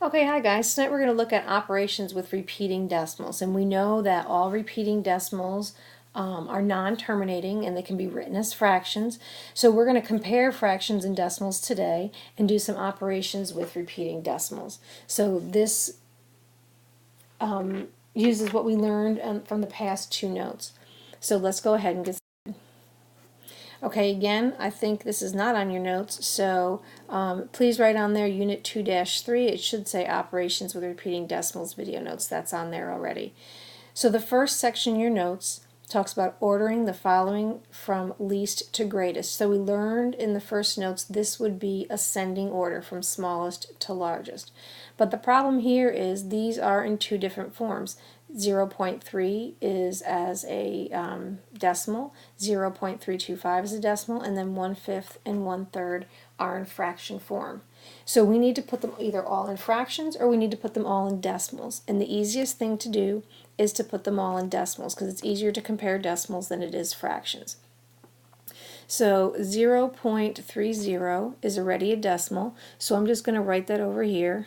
Okay, hi guys. Tonight we're going to look at operations with repeating decimals. And we know that all repeating decimals are non-terminating and they can be written as fractions. So we're going to compare fractions and decimals today and do some operations with repeating decimals. So this uses what we learned from the past two notes. So let's go ahead and get started. Okay, again, I think this is not on your notes, so please write on there Unit 2-3. It should say Operations with Repeating Decimals video notes. That's on there already. So the first section in your notes talks about ordering the following from least to greatest. So we learned in the first notes this would be ascending order from smallest to largest. But the problem here is these are in two different forms. 0.3 is as a decimal, 0.325 is a decimal, and then 1/5 and 1/3 are in fraction form. So we need to put them either all in fractions or we need to put them all in decimals. And the easiest thing to do is to put them all in decimals because it's easier to compare decimals than it is fractions. So 0.30 is already a decimal, so I'm just going to write that over here,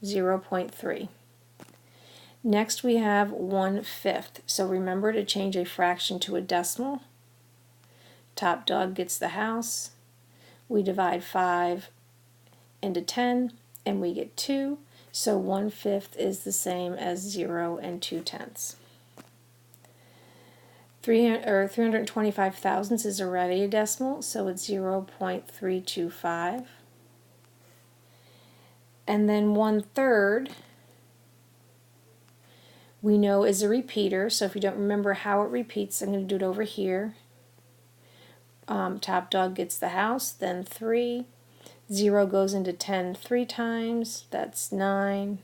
0.3. Next we have 1/5. So remember to change a fraction to a decimal. Top dog gets the house. We divide 5 into 10 and we get 2. So 1/5 is the same as 0 and 2/10. 325 thousandths is already a decimal, so it's 0.325. And then 1/3 we know is a repeater, so if you don't remember how it repeats, I'm going to do it over here. Top dog gets the house, then 3. 0 goes into 10 3 times, that's 9.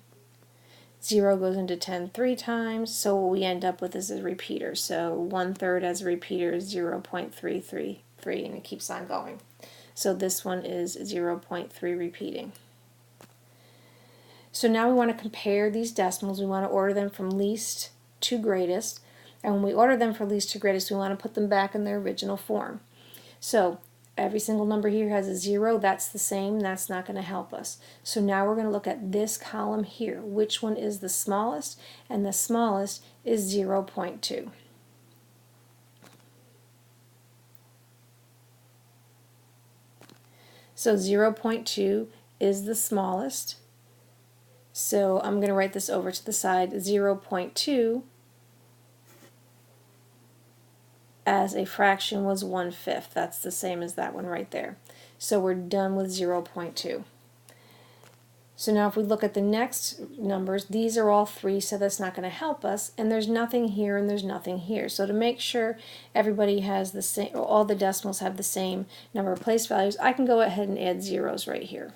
0 goes into 10 3 times, so what we end up with is a repeater. So 1/3 as a repeater is 0.333, and it keeps on going. So this one is 0.3 repeating. So now we want to compare these decimals. We want to order them from least to greatest. And when we order them from least to greatest, we want to put them back in their original form. So every single number here has a 0. That's the same. That's not going to help us. So now we're going to look at this column here. Which one is the smallest? And the smallest is 0.2. So 0.2 is the smallest. So I'm going to write this over to the side. 0.2 as a fraction was 1/5. That's the same as that one right there. So we're done with 0.2. So now if we look at the next numbers, these are all 3, so that's not going to help us. And there's nothing here and there's nothing here. So to make sure everybody has the same, or all the decimals have the same number of place values, I can go ahead and add zeros right here.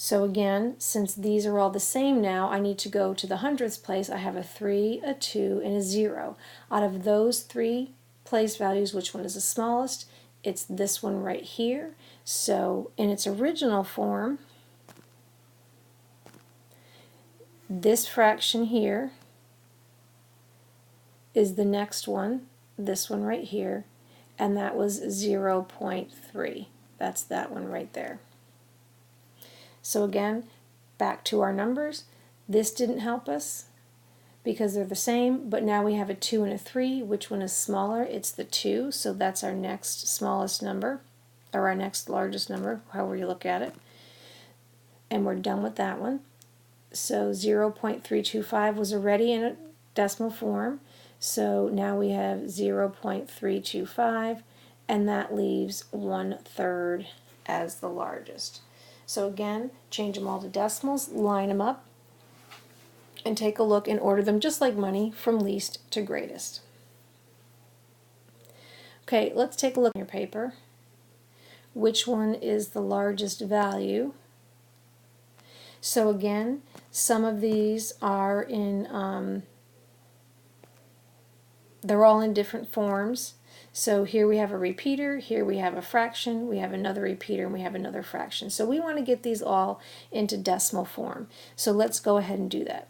So again, since these are all the same now, I need to go to the hundredths place. I have a 3, a 2, and a 0. Out of those 3 place values, which one is the smallest? It's this one right here. So in its original form, this fraction here is the next one, this one right here, and that was 0.3. That's that one right there. So again, back to our numbers. This didn't help us because they're the same, but now we have a 2 and a 3. Which one is smaller? It's the 2, so that's our next smallest number, or our next largest number, however you look at it. And we're done with that one. So 0.325 was already in a decimal form, so now we have 0.325, and that leaves 1/3 as the largest. So again, change them all to decimals, line them up, and take a look and order them just like money from least to greatest. Okay, let's take a look at your paper. Which one is the largest value? So again, some of these are in, they're all in different forms. So here we have a repeater, here we have a fraction, we have another repeater, and we have another fraction. So we want to get these all into decimal form. So let's go ahead and do that.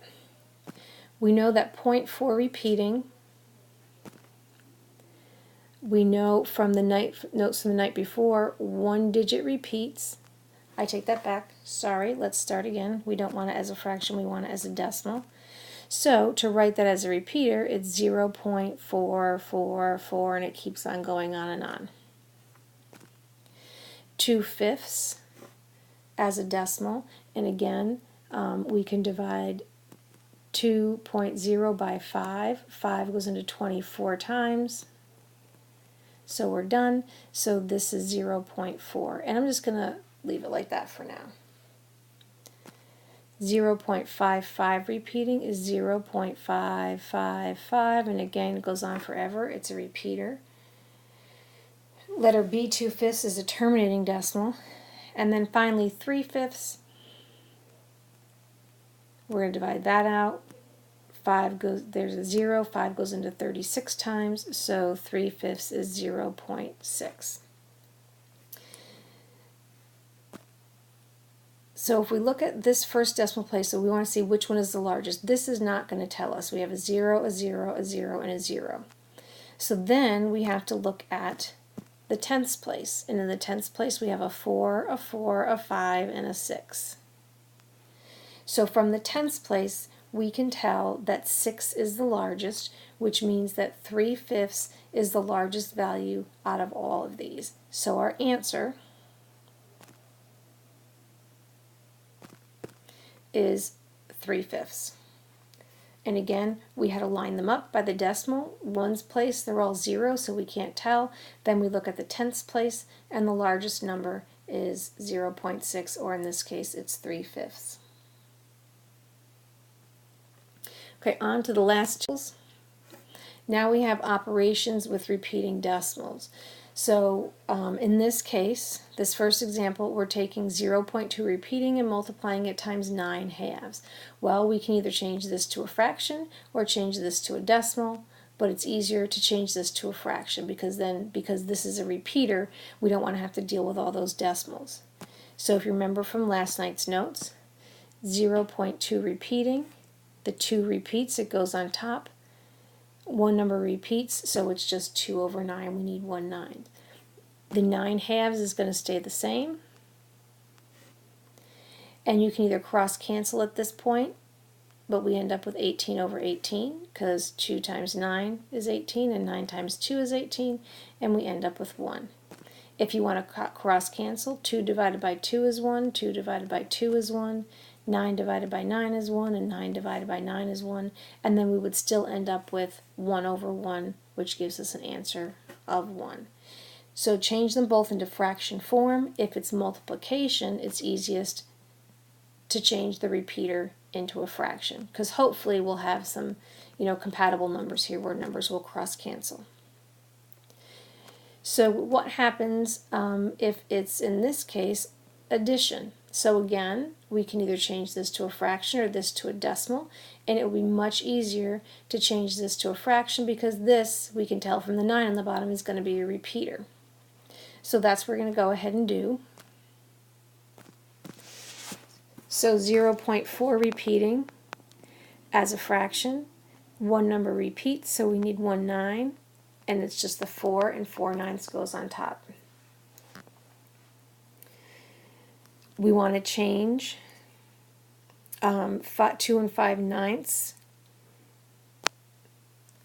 We know that 0.4 repeating, we know from the notes from the night before, 1 digit repeats, I take that back. Sorry, let's start again. We don't want it as a fraction, we want it as a decimal. So to write that as a repeater, it's 0.444, and it keeps on going on and on. 2/5 as a decimal, and again, we can divide 2.0 by 5. 5 goes into 24 times. So we're done. So this is 0.4. And I'm just going to leave it like that for now. 0.55 repeating is 0.555. And again, it goes on forever. It's a repeater. Letter B, 2/5 is a terminating decimal. And then finally, 3/5. We're going to divide that out. 5 goes, there's a 0, 5 goes into 36 times, so 3/5 is 0.6. So if we look at this first decimal place, so we want to see which one is the largest. This is not going to tell us. We have a 0, a 0, a 0, and a 0. So then we have to look at the tenths place. And in the tenths place, we have a 4, a 4, a 5, and a 6. So from the tenths place, we can tell that 6 is the largest, which means that 3/5 is the largest value out of all of these. So our answer is 3/5. And again, we had to line them up by the decimal. One's place, they're all 0, so we can't tell. Then we look at the tenths place, and the largest number is 0.6, or in this case, it's 3/5. Okay, on to the last tools. Now we have operations with repeating decimals. So in this case, this first example, we're taking 0.2 repeating and multiplying it times 9 halves. Well, we can either change this to a fraction or change this to a decimal, but it's easier to change this to a fraction because this is a repeater, we don't want to have to deal with all those decimals. So if you remember from last night's notes, 0.2 repeating, the 2 repeats, it goes on top. One number repeats, so it's just 2 over 9. We need 1 9. The 9 halves is going to stay the same. And you can either cross cancel at this point, but we end up with 18 over 18 because 2 times 9 is 18 and 9 times 2 is 18, and we end up with 1. If you want to cross cancel, 2 divided by 2 is 1, 2 divided by 2 is 1, 9 divided by 9 is 1, and 9 divided by 9 is 1, and then we would still end up with 1 over 1, which gives us an answer of 1. So change them both into fraction form. If it's multiplication, it's easiest to change the repeater into a fraction, because hopefully we'll have some, compatible numbers here where numbers will cross cancel. So what happens if it's, in this case, addition? So again, we can either change this to a fraction or this to a decimal, and it will be much easier to change this to a fraction because this, we can tell from the 9 on the bottom, is going to be a repeater. So that's what we're going to go ahead and do. So 0.4 repeating as a fraction. One number repeats, so we need 1 9, and it's just the 4, and 4 9ths goes on top. We want to change 2 and 5 ninths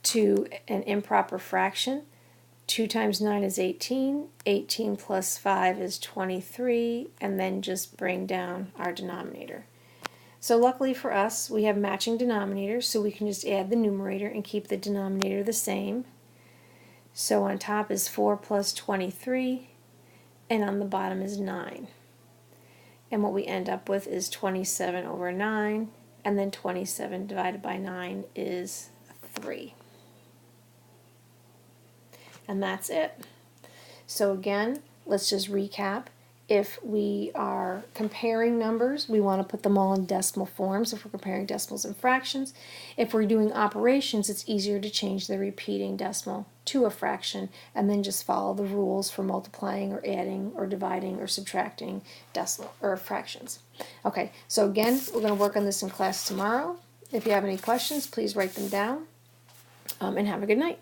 to an improper fraction. 2 times 9 is 18, 18 plus 5 is 23, and then just bring down our denominator. So luckily for us, we have matching denominators, so we can just add the numerator and keep the denominator the same. So on top is 4 plus 23, and on the bottom is 9. And what we end up with is 27 over 9, and then 27 divided by 9 is 3. And that's it. So again, let's just recap. If we are comparing numbers, we want to put them all in decimal forms if we're comparing decimals and fractions. If we're doing operations, it's easier to change the repeating decimal to a fraction and then just follow the rules for multiplying or adding or dividing or subtracting decimal or fractions. Okay, so again, we're going to work on this in class tomorrow. If you have any questions, please write them down, and have a good night.